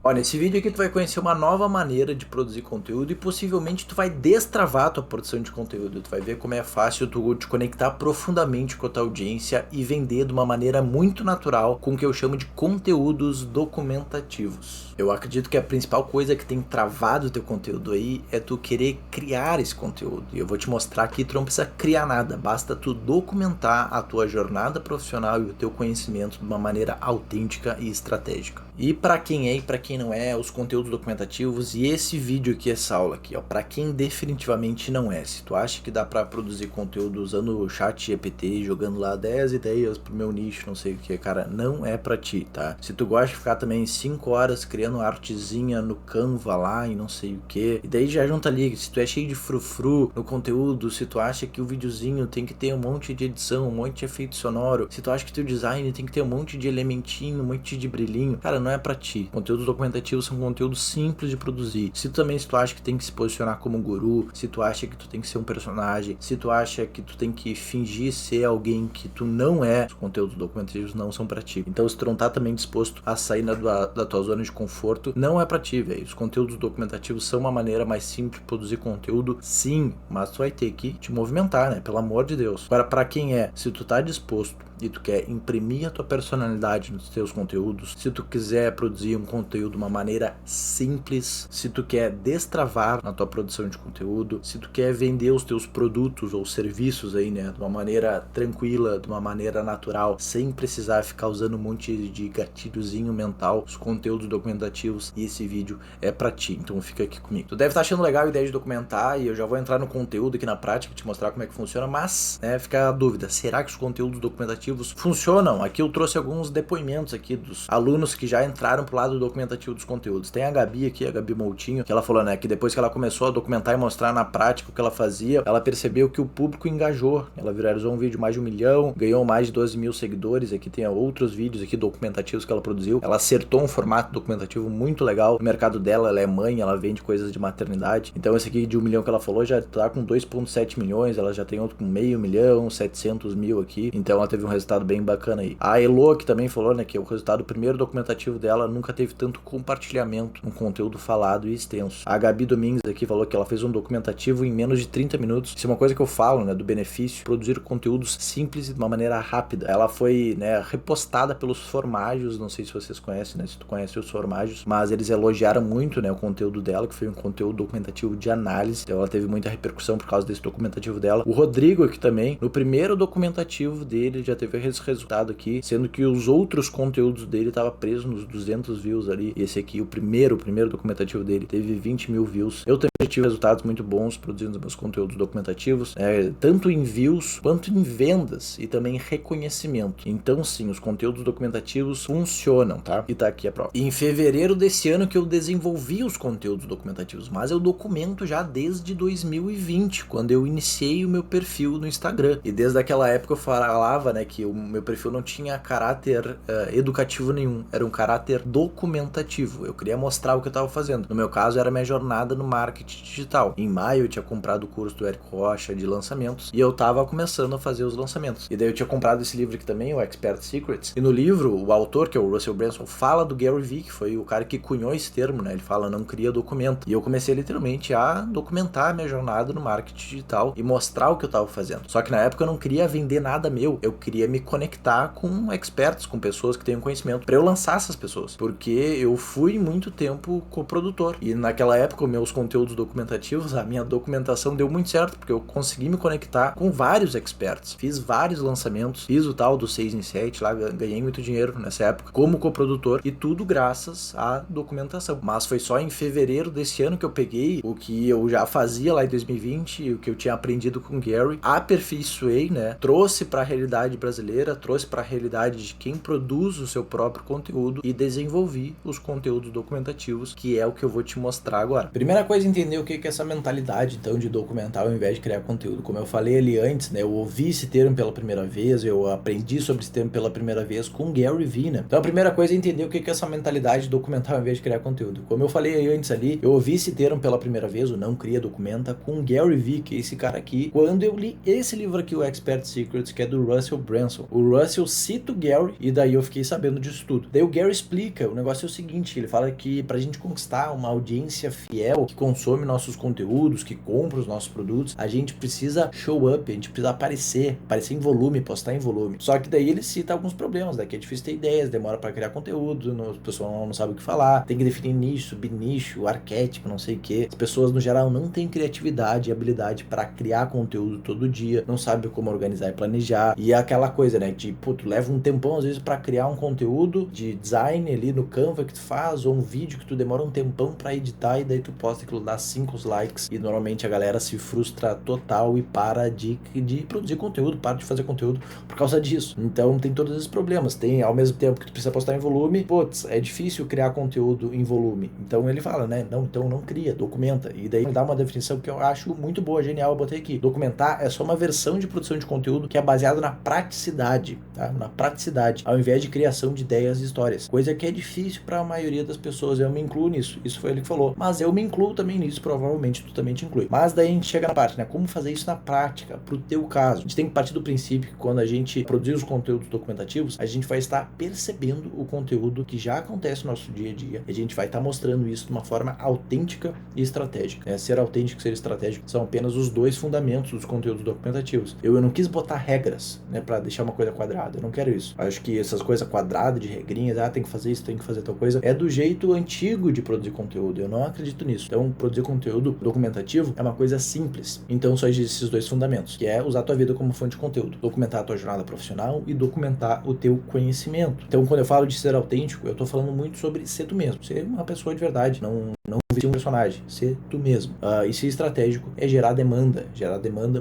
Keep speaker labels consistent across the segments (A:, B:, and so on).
A: Ó, nesse vídeo aqui tu vai conhecer uma nova maneira de produzir conteúdo e possivelmente tu vai destravar a tua produção de conteúdo. Tu vai ver como é fácil tu te conectar profundamente com a tua audiência e vender de uma maneira muito natural com o que eu chamo de conteúdos documentativos. Eu acredito que a principal coisa que tem travado o teu conteúdo aí é tu querer criar esse conteúdo. E eu vou te mostrar que tu não precisa criar nada, basta tu documentar a tua jornada profissional e o teu conhecimento de uma maneira autêntica e estratégica. E para quem é e para quem não é, os conteúdos documentativos e esse vídeo aqui, essa aula aqui, ó, para quem definitivamente não é. Se tu acha que dá para produzir conteúdo usando o chat GPT, jogando lá 10 ideias pro meu nicho, não sei o que, cara, não é para ti, tá? Se tu gosta de ficar também 5 horas criando artezinha no Canva lá e não sei o que, e daí já junta ali, se tu é cheio de frufru no conteúdo, se tu acha que o videozinho tem que ter um monte de edição, um monte de efeito sonoro, se tu acha que teu design tem que ter um monte de elementinho, um monte de brilhinho, cara, não é pra ti. Conteúdos documentativos são conteúdos simples de produzir. Se tu acha que tem que se posicionar como guru, se tu acha que tu tem que ser um personagem, se tu acha que tu tem que fingir ser alguém que tu não é, os conteúdos documentativos não são pra ti. Então se tu não tá também disposto a sair da tua zona de conforto, não é pra ti, velho. Os conteúdos documentativos são uma maneira mais simples de produzir conteúdo, sim, mas tu vai ter que te movimentar, né? Pelo amor de Deus. Agora, pra quem é, se tu tá disposto e tu quer imprimir a tua personalidade nos teus conteúdos, se tu quiser produzir um conteúdo de uma maneira simples, se tu quer destravar na tua produção de conteúdo, se tu quer vender os teus produtos ou serviços aí, né, de uma maneira tranquila, de uma maneira natural, sem precisar ficar usando um monte de gatilhozinho mental, os conteúdos documentativos e esse vídeo é pra ti, então fica aqui comigo. Tu deve estar achando legal a ideia de documentar e eu já vou entrar no conteúdo aqui na prática, te mostrar como é que funciona, mas, né, fica a dúvida, será que os conteúdos documentativos funcionam? Aqui eu trouxe alguns depoimentos aqui dos alunos que já entraram pro lado documentativo dos conteúdos. Tem a Gabi aqui, a Gabi Moutinho, que ela falou, né, que depois que ela começou a documentar e mostrar na prática o que ela fazia, ela percebeu que o público engajou. Ela viralizou um vídeo mais de 1 milhão, ganhou mais de 12 mil seguidores. Aqui tem outros vídeos aqui documentativos que ela produziu. Ela acertou um formato documentativo muito legal. O mercado dela, ela é mãe, ela vende coisas de maternidade. Então esse aqui de 1 milhão que ela falou já tá com 2,7 milhões, ela já tem outro com meio milhão, 700 mil aqui. Então ela teve um resultado bem bacana aí. A Elo, que também falou, né, que o resultado primeiro documentativo dela nunca teve tanto compartilhamento, um conteúdo falado e extenso. A Gabi Domingues aqui falou que ela fez um documentativo em menos de 30 minutos. Isso é uma coisa que eu falo, né, do benefício, produzir conteúdos simples e de uma maneira rápida. Ela foi, né, repostada pelos formágios, não sei se vocês conhecem, né, se tu conhece os formágios, mas eles elogiaram muito, né, o conteúdo dela, que foi um conteúdo documentativo de análise. Então ela teve muita repercussão por causa desse documentativo dela. O Rodrigo aqui também, no primeiro documentativo dele, já teve esse resultado aqui, sendo que os outros conteúdos dele estavam presos nos 200 views ali. E esse aqui, o primeiro documentativo dele, teve 20 mil views. Eu também tive resultados muito bons produzindo meus conteúdos documentativos, tanto em views quanto em vendas e também reconhecimento. Então sim, os conteúdos documentativos funcionam, tá? E tá aqui a prova. E em fevereiro desse ano que eu desenvolvi os conteúdos documentativos, mas eu documento já desde 2020, quando eu iniciei o meu perfil no Instagram. E desde aquela época eu falava, né, que o meu perfil não tinha caráter educativo nenhum, era um caráter documentativo. Eu queria mostrar o que eu estava fazendo. No meu caso, era minha jornada no marketing digital. Em maio, eu tinha comprado o curso do Érico Rocha de lançamentos e eu estava começando a fazer os lançamentos. E daí eu tinha comprado esse livro aqui também, o Expert Secrets. E no livro, o autor, que é o Russell Brunson, fala do Gary Vee, que foi o cara que cunhou esse termo, né? Ele fala, não cria documento. E eu comecei literalmente a documentar a minha jornada no marketing digital e mostrar o que eu estava fazendo. Só que na época eu não queria vender nada meu, eu queria me conectar com experts, com pessoas que tenham conhecimento, para eu lançar essas pessoas, porque eu fui muito tempo coprodutor e naquela época meus conteúdos documentativos, a minha documentação deu muito certo, porque eu consegui me conectar com vários experts, fiz vários lançamentos, fiz o tal do 6 em 7 lá, ganhei muito dinheiro nessa época como coprodutor e tudo graças à documentação. Mas foi só em fevereiro desse ano que eu peguei o que eu já fazia lá em 2020, o que eu tinha aprendido com o Gary, aperfeiçoei, né, trouxe para a realidade brasileira, trouxe para a realidade de quem produz o seu próprio conteúdo e desenvolvi os conteúdos documentativos, que é o que eu vou te mostrar agora. Primeira coisa a entender o que é essa mentalidade, então, de documentar ao invés de criar conteúdo. Como eu falei ali antes, né, eu ouvi esse termo pela primeira vez, eu aprendi sobre esse termo pela primeira vez com Gary Vee, né? Então a primeira coisa é entender o que é essa mentalidade de documentar ao invés de criar conteúdo. Como eu falei antes ali, eu ouvi esse termo pela primeira vez, o Não Cria Documenta, com Gary Vee, que é esse cara aqui, quando eu li esse livro aqui, o Expert Secrets, que é do Russell Brunson. O Russell cita o Gary, e daí eu fiquei sabendo disso tudo. Daí o Gary explica, o negócio é o seguinte, ele fala que pra gente conquistar uma audiência fiel, que consome nossos conteúdos, que compra os nossos produtos, a gente precisa show up, a gente precisa aparecer em volume, postar em volume. Só que daí ele cita alguns problemas, né? Que é difícil ter ideias, demora pra criar conteúdo, o pessoal não sabe o que falar, tem que definir nicho, subnicho, arquétipo, não sei o que. As pessoas no geral não têm criatividade e habilidade pra criar conteúdo todo dia, não sabem como organizar e planejar. E é aquela coisa, né? De, pô, tu leva um tempão às vezes pra criar um conteúdo de design ali no Canva que tu faz, ou um vídeo que tu demora um tempão pra editar e daí tu posta aquilo, dá 5 likes e normalmente a galera se frustra total e para de produzir conteúdo, para de fazer conteúdo por causa disso. Então tem todos esses problemas. Tem, ao mesmo tempo que tu precisa postar em volume, putz, é difícil criar conteúdo em volume. Então ele fala, né? Não, então não cria, documenta. E daí ele dá uma definição que eu acho muito boa, genial, eu botei aqui. Documentar é só uma versão de produção de conteúdo que é baseada na praticidade, tá? Na praticidade, ao invés de criação de ideias e histórias. Coisa que é difícil para a maioria das pessoas. Eu me incluo nisso. Isso foi ele que falou. Mas eu me incluo também nisso, provavelmente tu também te inclui. Mas daí a gente chega na parte, né? Como fazer isso na prática, pro teu caso. A gente tem que partir do princípio que quando a gente produzir os conteúdos documentativos, a gente vai estar percebendo o conteúdo que já acontece no nosso dia a dia. E a gente vai estar mostrando isso de uma forma autêntica e estratégica. Ser autêntico e ser estratégico são apenas os dois fundamentos dos conteúdos documentativos. Eu não quis botar regras, né, pra deixar uma coisa quadrada. Eu não quero isso. Eu acho que essas coisas quadradas de regrinhas, tem que fazer isso, tem que fazer tal coisa, é do jeito antigo de produzir conteúdo. Eu não acredito nisso. Então, produzir conteúdo documentativo é uma coisa simples. Então, só existem esses dois fundamentos, que é usar a tua vida como fonte de conteúdo, documentar a tua jornada profissional e documentar o teu conhecimento. Então, quando eu falo de ser autêntico, eu tô falando muito sobre ser tu mesmo, ser uma pessoa de verdade, não vestir um personagem, ser tu mesmo. E ser estratégico é gerar demanda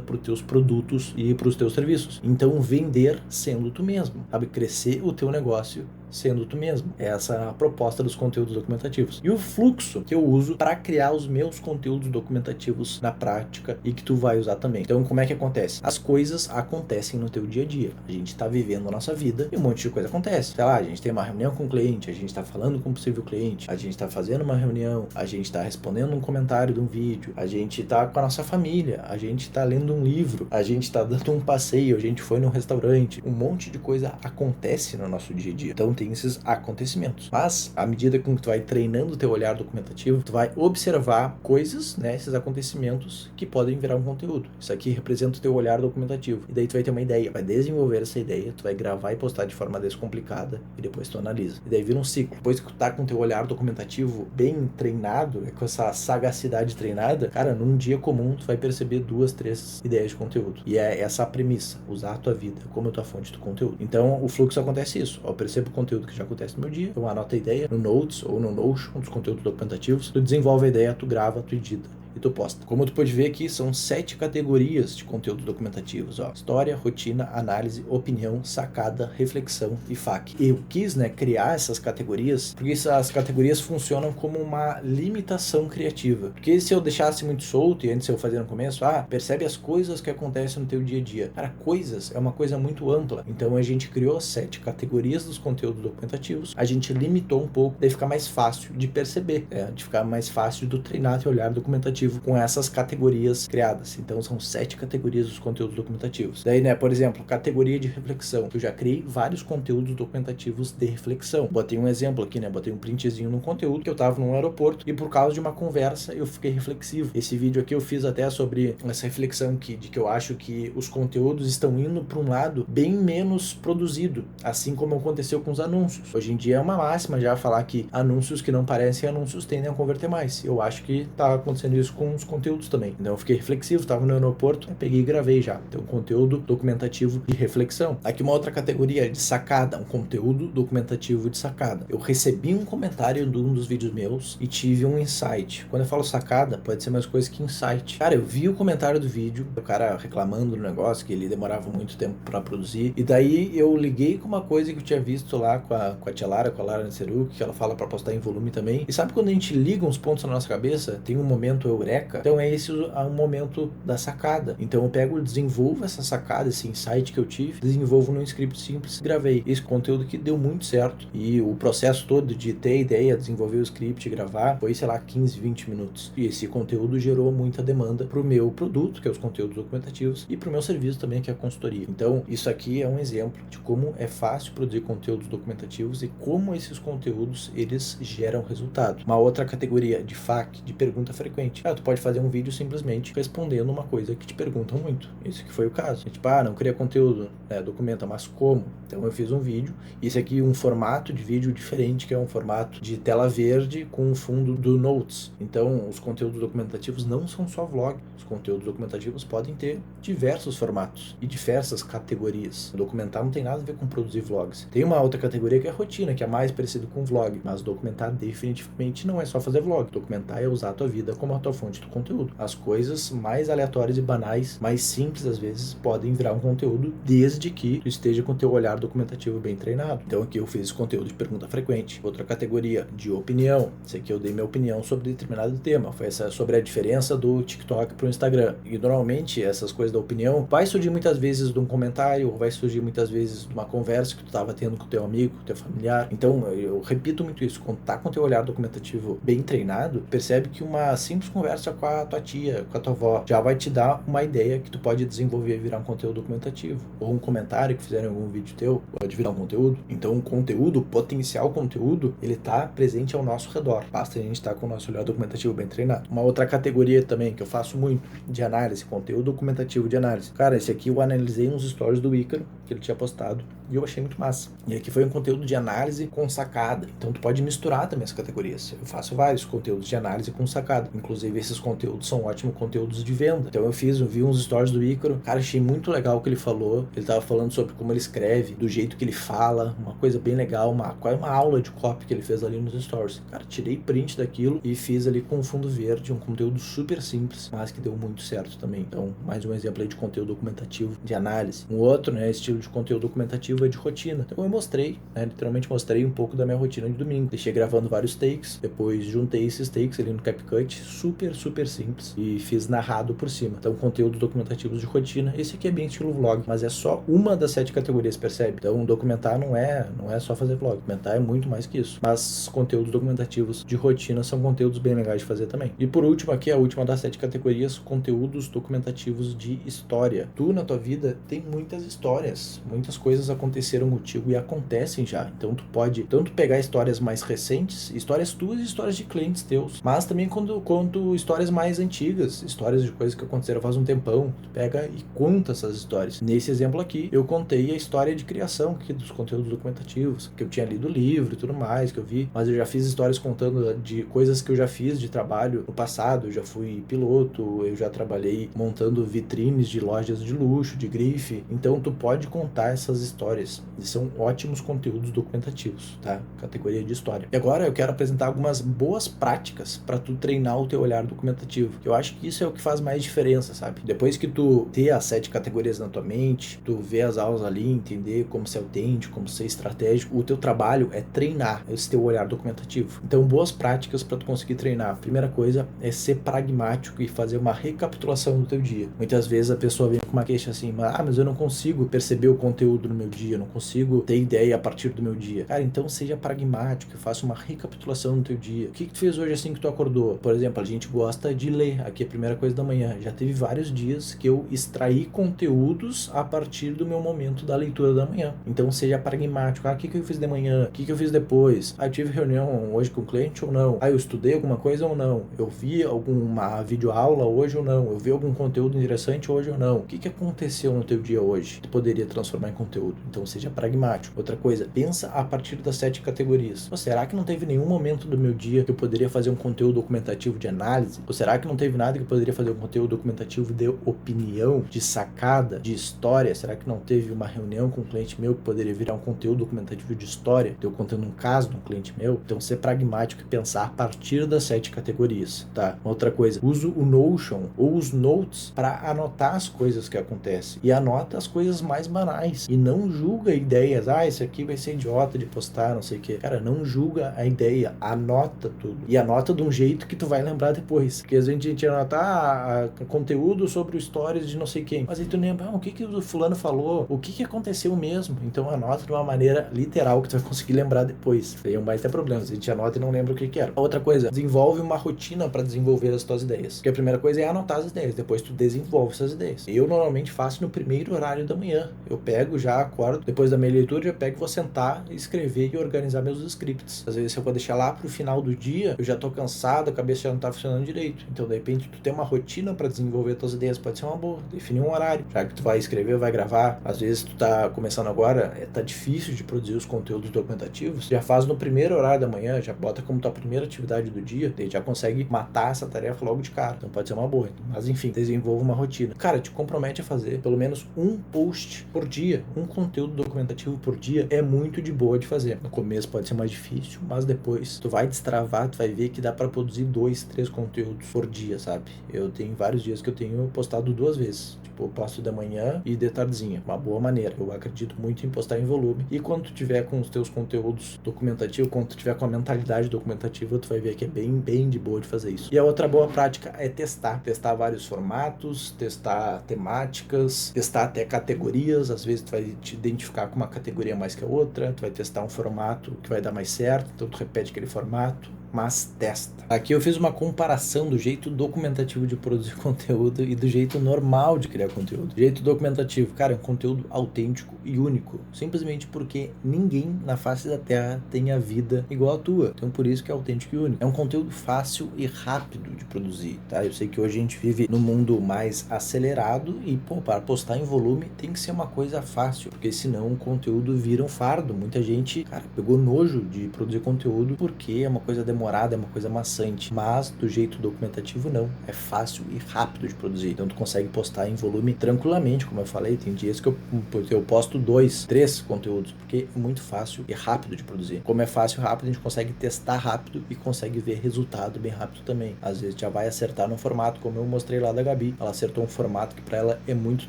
A: para os teus produtos e para os teus serviços. Então, vender sendo tu mesmo, sabe? Crescer o teu negócio sendo tu mesmo. Essa é a proposta dos conteúdos documentativos. E o fluxo que eu uso para criar os meus conteúdos documentativos na prática e que tu vai usar também. Então, como é que acontece? As coisas acontecem no teu dia a dia. A gente tá vivendo a nossa vida e um monte de coisa acontece. Sei lá, a gente tem uma reunião com o cliente, a gente tá falando com um possível cliente, a gente tá fazendo uma reunião, a gente tá respondendo um comentário de um vídeo, a gente tá com a nossa família, a gente tá lendo um livro, a gente tá dando um passeio, a gente foi num restaurante. Um monte de coisa acontece no nosso dia a dia. Então, tem esses acontecimentos. Mas, à medida que tu vai treinando o teu olhar documentativo, tu vai observar coisas, né, esses acontecimentos que podem virar um conteúdo. Isso aqui representa o teu olhar documentativo. E daí tu vai ter uma ideia, vai desenvolver essa ideia, tu vai gravar e postar de forma descomplicada e depois tu analisa. E daí vira um ciclo. Depois que tu tá com o teu olhar documentativo bem treinado, com essa sagacidade treinada, cara, num dia comum tu vai perceber 2, 3 ideias de conteúdo. E é essa a premissa, usar a tua vida como a tua fonte de conteúdo. Então, o fluxo acontece isso. Eu percebo o conteúdo que já acontece no meu dia, eu anoto a ideia no Notes ou no Notion, dos conteúdos documentativos, tu desenvolve a ideia, tu grava, tu edita e tu posta. Como tu pode ver aqui, são 7 categorias de conteúdos documentativos, ó. História, rotina, análise, opinião, sacada, reflexão e FAQ. Eu quis, né, criar essas categorias, porque essas categorias funcionam como uma limitação criativa. Porque se eu deixasse muito solto, e antes eu fazia no começo, percebe as coisas que acontecem no teu dia a dia. Cara, coisas é uma coisa muito ampla. Então a gente criou 7 categorias dos conteúdos documentativos, a gente limitou um pouco, daí fica mais fácil de perceber, de ficar mais fácil de treinar teu olhar documentativo com essas categorias criadas. Então são 7 categorias dos conteúdos documentativos. Daí, né, por exemplo, categoria de reflexão. Eu já criei vários conteúdos documentativos de reflexão. Botei um exemplo aqui, né, botei um printzinho no conteúdo que eu tava num aeroporto e por causa de uma conversa eu fiquei reflexivo. Esse vídeo aqui eu fiz até sobre essa reflexão de que eu acho que os conteúdos estão indo para um lado bem menos produzido, assim como aconteceu com os anúncios. Hoje em dia é uma máxima já falar que anúncios que não parecem anúncios tendem a converter mais. Eu acho que tá acontecendo isso com os conteúdos também. Então eu fiquei reflexivo, estava no aeroporto, peguei e gravei já. Então, conteúdo documentativo de reflexão. Aqui uma outra categoria de sacada, um conteúdo documentativo de sacada. Eu recebi um comentário de um dos vídeos meus e tive um insight. Quando eu falo sacada, pode ser mais coisa que insight. Cara, eu vi o comentário do vídeo, o cara reclamando do negócio, que ele demorava muito tempo para produzir, e daí eu liguei com uma coisa que eu tinha visto lá com a tia Lara, com a Lara Nesseru, que ela fala para postar em volume também. E sabe quando a gente liga uns pontos na nossa cabeça? Tem um momento eureka, então é esse o momento da sacada. Então eu pego, desenvolvo essa sacada, esse insight que eu tive, desenvolvo num script simples, gravei esse conteúdo que deu muito certo. E o processo todo de ter a ideia, desenvolver o script, gravar, foi, sei lá, 15, 20 minutos. E esse conteúdo gerou muita demanda pro meu produto, que é os conteúdos documentativos, e pro meu serviço também, que é a consultoria. Então, isso aqui é um exemplo de como é fácil produzir conteúdos documentativos e como esses conteúdos, eles geram resultado. Uma outra categoria de FAQ, de pergunta frequente. Tu pode fazer um vídeo simplesmente respondendo uma coisa que te perguntam muito. Esse que foi o caso. Tipo, não cria conteúdo, documenta, mas como? Então eu fiz um vídeo, esse aqui um formato de vídeo diferente, que é um formato de tela verde com um fundo do Notes. Então os conteúdos documentativos não são só vlog, os conteúdos documentativos podem ter diversos formatos e diversas categorias. Documentar não tem nada a ver com produzir vlogs. Tem uma outra categoria que é rotina, que é mais parecido com vlog, mas documentar definitivamente não é só fazer vlog. Documentar é usar a tua vida como a tua fonte do conteúdo. As coisas mais aleatórias e banais, mais simples às vezes, podem virar um conteúdo desde que tu esteja com o teu olhar documentativo bem treinado. Então aqui eu fiz conteúdo de pergunta frequente. Outra categoria de opinião. Esse aqui eu dei minha opinião sobre determinado tema. Foi essa sobre a diferença do TikTok pro Instagram. E normalmente essas coisas da opinião vai surgir muitas vezes de um comentário, ou vai surgir muitas vezes de uma conversa que tu estava tendo com o teu amigo, com o teu familiar. Então eu repito muito isso. Quando tá com o teu olhar documentativo bem treinado, percebe que uma simples conversa com a tua tia, com a tua avó, já vai te dar uma ideia que tu pode desenvolver e virar um conteúdo documentativo. Ou um comentário que fizeram em algum vídeo teu, pode virar um conteúdo. Então o conteúdo, o potencial conteúdo, ele tá presente ao nosso redor. Basta a gente estar com o nosso olhar documentativo bem treinado. Uma outra categoria também, que eu faço muito, de análise, conteúdo documentativo de análise. Cara, esse aqui eu analisei uns stories do Ícaro, que ele tinha postado, e eu achei muito massa. E aqui foi um conteúdo de análise com sacada. Então tu pode misturar também as categorias. Eu faço vários conteúdos de análise com sacada. Inclusive esses conteúdos são ótimos conteúdos de venda. Então eu vi uns stories do Ícaro. Cara, achei muito legal o que ele falou. Ele tava falando sobre como ele escreve, do jeito que ele fala, uma coisa bem legal, quase uma aula de copy que ele fez ali nos stories. Cara, tirei print daquilo e fiz ali com fundo verde, um conteúdo super simples, mas que deu muito certo também. Então, mais um exemplo aí de conteúdo documentativo de análise. Um outro, estilo de conteúdo documentativo é de rotina. Então eu mostrei, literalmente mostrei um pouco da minha rotina de domingo. Deixei gravando vários takes, depois juntei esses takes ali no CapCut, super, super simples, e fiz narrado por cima. Então, conteúdos documentativos de rotina. Esse aqui é bem estilo vlog, mas é só uma das 7 categorias, percebe? Então, documentar não é só fazer vlog. Documentar é muito mais que isso. Mas conteúdos documentativos de rotina são conteúdos bem legais de fazer também. E por último, aqui a última das 7 categorias, conteúdos documentativos de história. Tu, na tua vida, tem muitas histórias. Muitas coisas aconteceram contigo e acontecem já. Então, tu pode tanto pegar histórias mais recentes, histórias tuas e histórias de clientes teus, mas também quando histórias mais antigas, histórias de coisas que aconteceram faz um tempão, tu pega e conta essas histórias. Nesse exemplo aqui, eu contei a história de criação aqui dos conteúdos documentativos, que eu tinha lido o livro e tudo mais, que eu vi, mas eu já fiz histórias contando de coisas que eu já fiz de trabalho no passado. Eu já fui piloto, eu já trabalhei montando vitrines de lojas de luxo, de grife. Então tu pode contar essas histórias, e são ótimos conteúdos documentativos, tá? Categoria de história. E agora eu quero apresentar algumas boas práticas para tu treinar o teu olhar documentativo, que eu acho que isso é o que faz mais diferença, sabe? Depois que tu ter as 7 categorias na tua mente, tu vê as aulas ali, entender como ser autêntico, como ser estratégico, o teu trabalho é treinar esse teu olhar documentativo. Então, boas práticas para tu conseguir treinar. A primeira coisa é ser pragmático e fazer uma recapitulação do teu dia. Muitas vezes a pessoa vem com uma queixa assim, mas eu não consigo perceber o conteúdo no meu dia, eu não consigo ter ideia a partir do meu dia. Cara, então seja pragmático e faça uma recapitulação do teu dia. O que tu fez hoje assim que tu acordou? Por exemplo, a gente gosta de ler, aqui é a primeira coisa da manhã. Já teve vários dias que eu extraí conteúdos a partir do meu momento da leitura da manhã. Então seja pragmático. O que eu fiz de manhã? O que eu fiz depois? Eu tive reunião hoje com o cliente ou não? Eu estudei alguma coisa ou não? Eu vi alguma videoaula hoje ou não? Eu vi algum conteúdo interessante hoje ou não? O que aconteceu no teu dia hoje? Tu poderia transformar em conteúdo. Então seja pragmático. Outra coisa, pensa a partir das 7 categorias. Ou será que não teve nenhum momento do meu dia que eu poderia fazer um conteúdo documentativo de análise? Ou será que não teve nada que eu poderia fazer um conteúdo documentativo de opinião, de sacada, de história? Será que não teve uma reunião com um cliente meu que poderia virar um conteúdo documentativo de história? Eu contando um caso de um cliente meu? Então ser pragmático e pensar a partir das 7 categorias, tá? Outra coisa, uso o Notion ou os Notes para anotar as coisas que acontecem. E anota as coisas mais banais. E não julga ideias. Isso aqui vai ser idiota de postar, não sei o que. Cara, não julga a ideia. Anota tudo. E anota de um jeito que tu vai lembrar depois. Porque às vezes a gente anota conteúdo sobre o stories de não sei quem. Mas aí tu lembra, o que o fulano falou? O que aconteceu mesmo? Então anota de uma maneira literal que tu vai conseguir lembrar depois. Aí é um baita problema. A gente anota e não lembra o que era. Outra coisa, desenvolve uma rotina para desenvolver as tuas ideias. Porque a primeira coisa é anotar as ideias. Depois tu desenvolve essas ideias. Eu normalmente faço no primeiro horário da manhã. Eu pego, já acordo, depois da minha leitura, já pego, vou sentar, escrever e organizar meus scripts. Às vezes, se eu vou deixar lá pro final do dia, eu já tô cansado, a cabeça já não tá funcionando direito. Então, de repente, tu tem uma rotina para desenvolver as tuas ideias, pode ser uma boa. Definir um horário. Já que tu vai escrever, vai gravar. Às vezes, tu tá começando agora, tá difícil de produzir os conteúdos documentativos. Já faz no primeiro horário da manhã, já bota como tua primeira atividade do dia, daí já consegue matar essa tarefa logo de cara. Então, pode ser uma boa. Mas, enfim, desenvolva uma rotina. Cara, te compromete a fazer pelo menos um post por dia, um conteúdo documentativo por dia. É muito de boa de fazer. No começo pode ser mais difícil, mas depois tu vai destravar, tu vai ver que dá pra produzir 2, 3 conteúdos por dia, sabe? Eu tenho vários dias que eu tenho postado 2 vezes. Tipo, eu posto de manhã e de tardezinha. Uma boa maneira. Eu acredito muito em postar em volume. E quando tu tiver com os teus conteúdos documentativos, quando tu tiver com a mentalidade documentativa, tu vai ver que é bem de boa de fazer isso. E a outra boa prática é testar. Testar vários formatos, testar temáticas, testar até categorias. Às vezes tu vai te identificar com uma categoria mais que a outra, tu vai testar um formato que vai dar mais certo, então tu repete aquele formato, mas testa. Aqui eu fiz uma comparação do jeito documentativo de produzir conteúdo e do jeito normal de criar conteúdo. Jeito documentativo, cara, é um conteúdo autêntico e único, simplesmente porque ninguém na face da Terra tem a vida igual a tua. Então por isso que é autêntico e único. É um conteúdo fácil e rápido de produzir, tá? Eu sei que hoje a gente vive num mundo mais acelerado e, para postar em volume tem que ser uma coisa fácil, porque senão o conteúdo vira um fardo. Muita gente, cara, pegou nojo de produzir conteúdo porque é uma coisa demorada, é uma coisa maçante, mas do jeito documentativo não, é fácil e rápido de produzir, então tu consegue postar em volume tranquilamente, como eu falei, tem dias que eu posto 2, 3 conteúdos, porque é muito fácil e rápido de produzir. Como é fácil e rápido, a gente consegue testar rápido e consegue ver resultado bem rápido também. Às vezes já vai acertar no formato, como eu mostrei lá da Gabi, ela acertou um formato que para ela é muito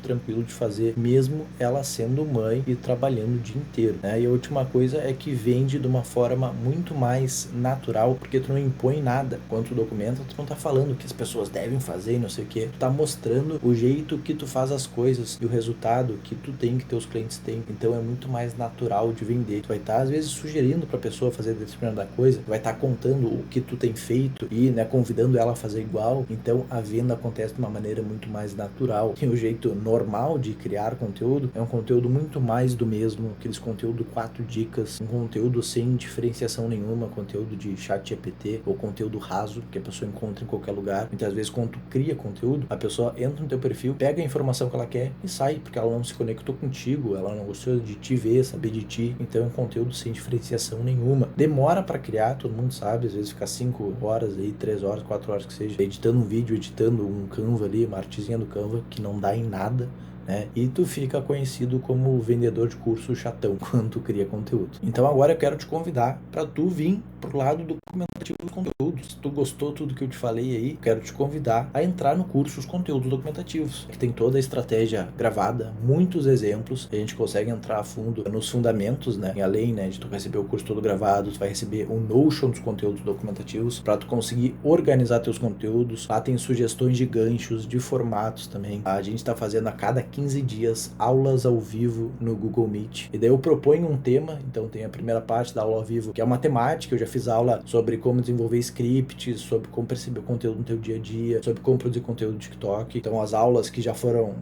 A: tranquilo de fazer, mesmo ela sendo mãe e trabalhando o dia inteiro, né? E a última coisa é que vende de uma forma muito mais natural, porque tu não impõe nada. Quando tu documenta, tu não tá falando o que as pessoas devem fazer e não sei o que. Tu tá mostrando o jeito que tu faz as coisas e o resultado que tu tem, que teus clientes têm. Então é muito mais natural de vender. Tu vai estar, às vezes, sugerindo pra pessoa fazer determinada coisa. Tu vai estar contando o que tu tem feito e, né, convidando ela a fazer igual. Então a venda acontece de uma maneira muito mais natural. E o jeito normal de criar conteúdo é um conteúdo muito mais do mesmo. Aqueles conteúdo 4 dicas, um conteúdo sem diferenciação nenhuma, conteúdo de chat GPT ou conteúdo raso que a pessoa encontra em qualquer lugar. Muitas vezes quando tu cria conteúdo, a pessoa entra no teu perfil, pega a informação que ela quer e sai, porque ela não se conectou contigo, ela não gostou de te ver, saber de ti. Então é um conteúdo sem diferenciação nenhuma. Demora pra criar, todo mundo sabe, às vezes fica 5 horas aí, 3 horas, 4 horas que seja, editando um vídeo, editando um Canva ali, uma artezinha do Canva que não dá em nada, né? E tu fica conhecido como vendedor de curso chatão quando tu cria conteúdo. Então agora eu quero te convidar para tu vir pro lado documentativo dos conteúdos. Se tu gostou tudo que eu te falei aí, quero te convidar a entrar no curso Os Conteúdos Documentativos, que tem toda a estratégia gravada, muitos exemplos, a gente consegue entrar a fundo nos fundamentos, né? E além, né, de tu receber o curso todo gravado, tu vai receber um Notion dos conteúdos documentativos para tu conseguir organizar teus conteúdos. Lá tem sugestões de ganchos, de formatos também. A gente tá fazendo a cada 15 dias aulas ao vivo no Google Meet. E daí eu proponho um tema, então tem a primeira parte da aula ao vivo, que é uma temática. Eu já fiz aula sobre como desenvolver scripts, sobre como perceber o conteúdo no teu dia a dia, sobre como produzir conteúdo no TikTok. Então as aulas que já foram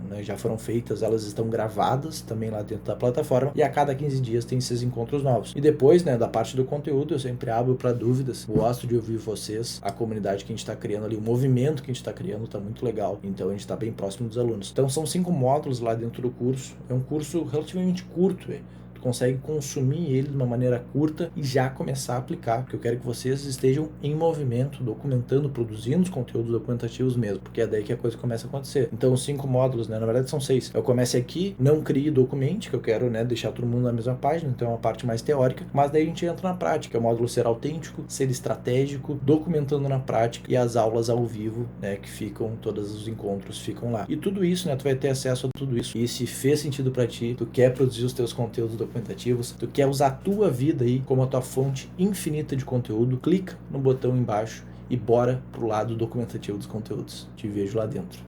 A: feitas, elas estão gravadas também lá dentro da plataforma, e a cada 15 dias tem esses encontros novos. E depois, né, da parte do conteúdo, eu sempre abro para dúvidas. Gosto de ouvir vocês, a comunidade que a gente está criando ali, o movimento que a gente está criando tá muito legal. Então a gente está bem próximo dos alunos. Então são 5 módulos lá dentro do curso. É um curso relativamente curto, tu consegue consumir ele de uma maneira curta e já começar a aplicar, porque eu quero que vocês estejam em movimento, documentando, produzindo os conteúdos documentativos mesmo, porque é daí que a coisa começa a acontecer. Então, 5 módulos, né? Na verdade são 6. Eu começo aqui, não crie documente, que eu quero, né, deixar todo mundo na mesma página, então é uma parte mais teórica, mas daí a gente entra na prática. O módulo ser autêntico, ser estratégico, documentando na prática, e as aulas ao vivo, né, que ficam, todos os encontros ficam lá. E tudo isso, né, tu vai ter acesso a tudo isso. E se fez sentido pra ti, tu quer produzir os teus conteúdos documentativos, tu quer usar a tua vida aí como a tua fonte infinita de conteúdo, clica no botão embaixo e bora pro lado documentativo dos conteúdos. Te vejo lá dentro.